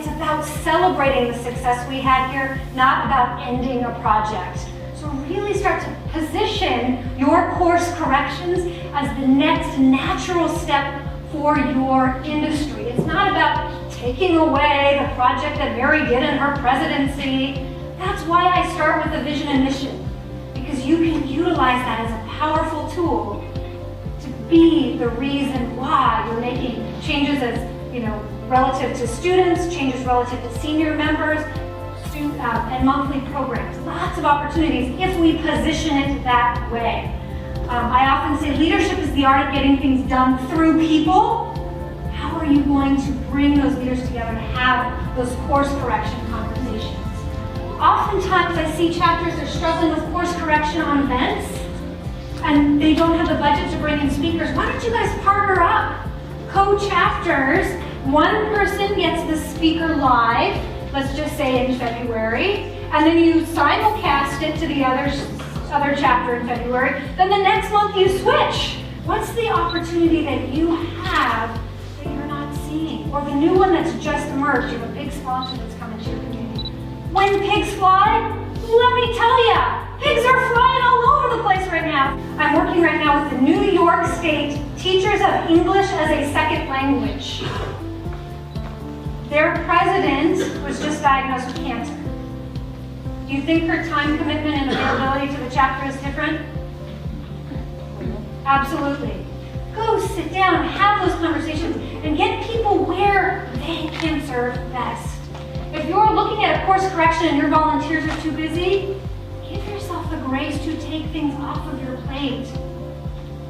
it's about celebrating the success we had here, not about ending a project. So really start to position your course corrections as the next natural step for your industry. It's not about taking away the project that Mary did in her presidency. That's why I start with a vision and mission, because you can utilize that as a powerful tool to be the reason why you're making changes as, relative to students, changes relative to senior members, and monthly programs. Lots of opportunities if we position it that way. I often say leadership is the art of getting things done through people. How are you going to bring those leaders together to have those course correction conversations? Oftentimes I see chapters that are struggling with course correction on events, and they don't have the budget to bring in speakers. Why don't you guys partner up? Co-chapters, one person gets the speaker live, let's just say in February, and then you simulcast it to the other chapter in February. Then the next month you switch. What's the opportunity that you have that you're not seeing? Or the new one that's just emerged, you have a big sponsor that's coming to your community. When pigs fly, let me tell ya, pigs are flying all over the place right now. I'm working right now with the New York State Teachers of English as a Second Language. Their president was just diagnosed with cancer. Do you think her time commitment and availability to the chapter is different? Absolutely. Go sit down, have those conversations, and get people where they can serve best. If you're looking at a course correction and your volunteers are too busy, give yourself the grace to take things off of your plate.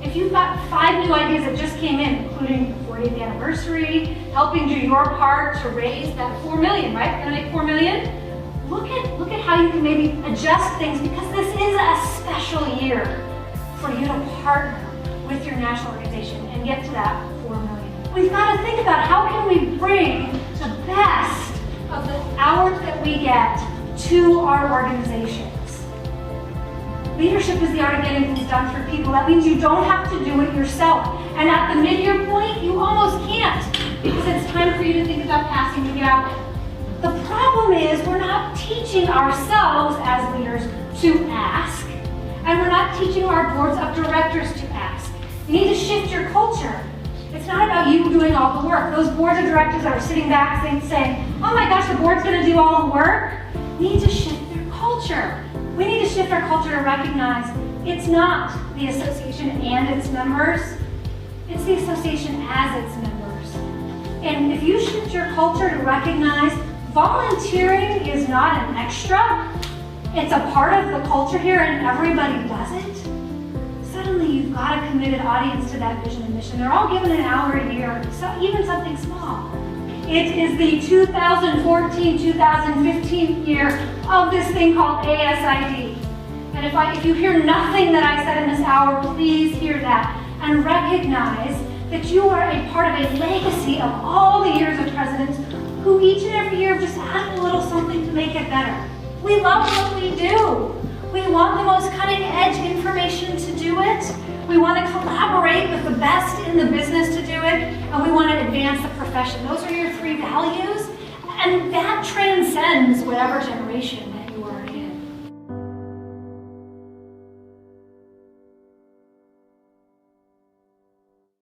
If you've got 5 new ideas that just came in, including the 40th anniversary, helping do your part to raise that $4 million, right? Gonna make $4 million? Look at how you can maybe adjust things, because this is a special year for you to partner with your national organization and get to that $4 million. We've got to think about how can we bring the best of the hours that we get to our organizations. Leadership is the art of getting things done for people. That means you don't have to do it yourself. And at the mid-year point, you almost can't, because it's time for you to think about passing the gavel. The problem is we're not teaching ourselves as leaders to ask, and we're not teaching our boards of directors to ask. You need to shift your culture. It's not about you doing all the work. Those boards of directors that are sitting back saying, oh my gosh, the board's going to do all the work, need to shift their culture. We need to shift our culture to recognize it's not the association and its members, it's the association as its members. And if you shift your culture to recognize volunteering is not an extra, it's a part of the culture here and everybody does it, suddenly you've got a committed audience to that vision and mission. They're all given an hour a year, so even something small. It is the 2014-2015 year of this thing called ASID. And if you hear nothing that I said in this hour, please hear that and recognize that you are a part of a legacy of all the years of presidents who each and every year just add a little something to make it better. We love what we do. We want the most cutting edge information to do it. We want to collaborate with the best in the business to do it, and we want to advance the profession. Those are your 3 values, and that transcends whatever generation